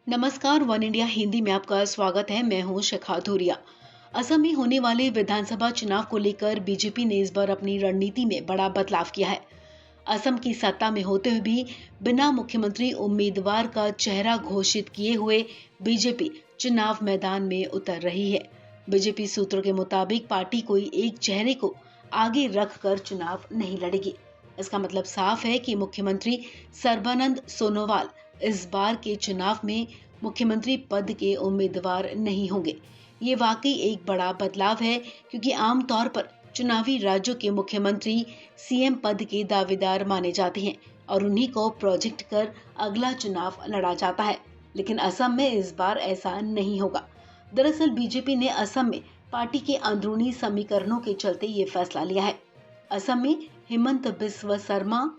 नमस्कार, one India Hindi में आपका स्वागत है। मैं हूं शिखा धूरिया। असम में होने वाले विधानसभा चुनाव को लेकर बीजेपी ने इस बार अपनी रणनीति में बड़ा बदलाव किया है। असम की सत्ता में होते हुए भी बिना मुख्यमंत्री उम्मीदवार का चेहरा घोषित किए हुए बीजेपी चुनाव मैदान में उतर रही है। बीजेपी सूत्रों के मुताबिक पार्टी कोई एक चेहरे को आगे रखकर चुनाव नहीं लड़ेगी। इसका मतलब साफ है कि मुख्यमंत्री सर्बानंद सोनोवाल इस बार के चुनाव में मुख्यमंत्री पद के उम्मीदवार नहीं होंगे। ये वाकई एक बड़ा बदलाव है, क्योंकि आमतौर पर चुनावी राज्यों के मुख्यमंत्री सीएम पद के दावेदार माने जाते हैं और उन्हीं को प्रोजेक्ट कर अगला चुनाव लड़ा जाता है। लेकिन असम में इस बार ऐसा नहीं होगा। दरअसल बीजेपी ने असम में पार्टी के अंदरूनी समीकरणों के चलते ये फैसला लिया है। असम में हेमंत बिस्वा शर्मा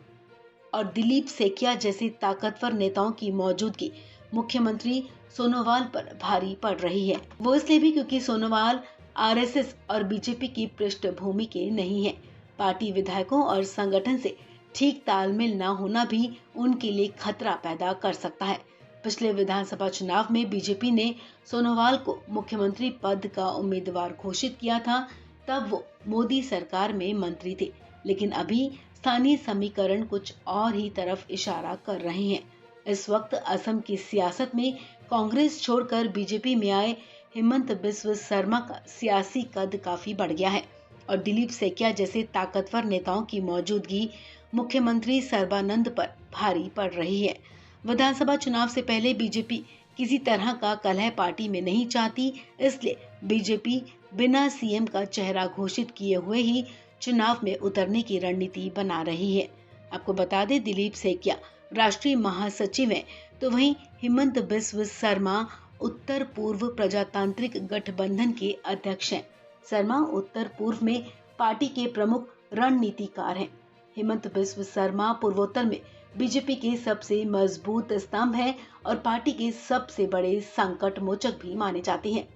और दिलीप सेकिया जैसे ताकतवर नेताओं की मौजूदगी मुख्यमंत्री सोनोवाल पर भारी पड़ रही है। वो इसलिए भी क्योंकि सोनोवाल आरएसएस और बीजेपी की पृष्ठभूमि के नहीं है। पार्टी विधायकों और संगठन से ठीक तालमेल न होना भी उनके लिए खतरा पैदा कर सकता है। पिछले विधानसभा चुनाव में बीजेपी ने सोनोवाल को मुख्यमंत्री पद का उम्मीदवार घोषित किया था। तब वो मोदी सरकार में मंत्री थे, लेकिन अभी स्थानीय समीकरण कुछ और ही तरफ इशारा कर रहे हैं। इस वक्त असम की सियासत में कांग्रेस छोड़कर बीजेपी में आए हेमंत बिस्वा शर्मा का सियासी कद काफी बढ़ गया है और दिलीप सेकिया जैसे ताकतवर नेताओं की मौजूदगी मुख्यमंत्री सर्बानंद पर भारी पड़ रही है। विधानसभा चुनाव से पहले बीजेपी किसी तरह का कलह पार्टी में नहीं चाहती, इसलिए बीजेपी बिना सीएम का चेहरा घोषित किए हुए ही चुनाव में उतरने की रणनीति बना रही है। आपको बता दें, दिलीप सेकिया राष्ट्रीय महासचिव हैं, तो वहीं हेमंत बिस्वा शर्मा उत्तर पूर्व प्रजातांत्रिक गठबंधन के अध्यक्ष हैं। शर्मा उत्तर पूर्व में पार्टी के प्रमुख रणनीतिकार हैं। हेमंत बिस्वा शर्मा पूर्वोत्तर में बीजेपी के सबसे मजबूत स्तंभ हैं और पार्टी के सबसे बड़े संकट मोचक भी माने जाते हैं।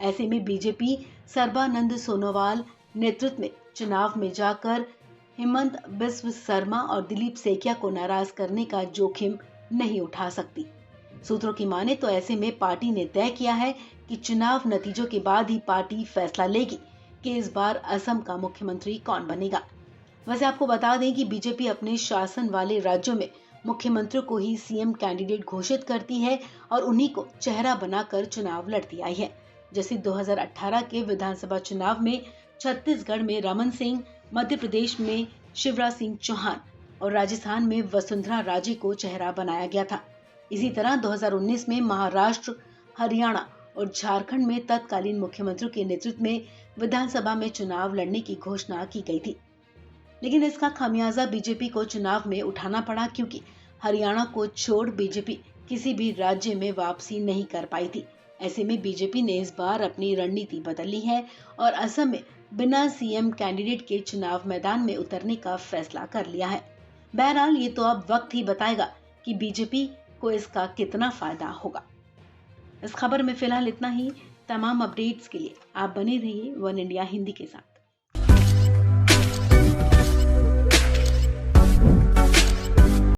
ऐसे में बीजेपी सर्बानंद सोनोवाल नेतृत्व में चुनाव में जाकर हेमंत बिस्वा शर्मा और दिलीप सेकिया को नाराज करने का जोखिम नहीं उठा सकती। सूत्रों की माने तो ऐसे में पार्टी ने तय किया है कि चुनाव नतीजों के बाद ही पार्टी फैसला लेगी कि इस बार असम का मुख्यमंत्री कौन बनेगा। वैसे आपको बता दें कि बीजेपी अपने शासन वाले राज्यों में मुख्यमंत्री को ही सीएम कैंडिडेट घोषित करती है और उन्हीं को चेहरा बनाकर चुनाव लड़ती आई है। जैसे 2018 के विधानसभा चुनाव में छत्तीसगढ़ में रमन सिंह, मध्य प्रदेश में शिवराज सिंह चौहान और राजस्थान में वसुंधरा राजे को चेहरा बनाया गया था। इसी तरह 2019 में महाराष्ट्र, हरियाणा और झारखंड में तत्कालीन मुख्यमंत्रियों के नेतृत्व में विधानसभा में चुनाव लड़ने की घोषणा की गई थी। लेकिन इसका खामियाजा बीजेपी को चुनाव में उठाना पड़ा, क्योंकि हरियाणा को छोड़ बीजेपी किसी भी राज्य में वापसी नहीं कर पाई थी। ऐसे में बीजेपी ने इस बार अपनी रणनीति बदल ली है और असम में बिना सीएम कैंडिडेट के चुनाव मैदान में उतरने का फैसला कर लिया है। बहरहाल ये तो अब वक्त ही बताएगा कि बीजेपी को इसका कितना फायदा होगा। इस खबर में फिलहाल इतना ही। तमाम अपडेट्स के लिए आप बने रहिए वन इंडिया हिंदी के साथ।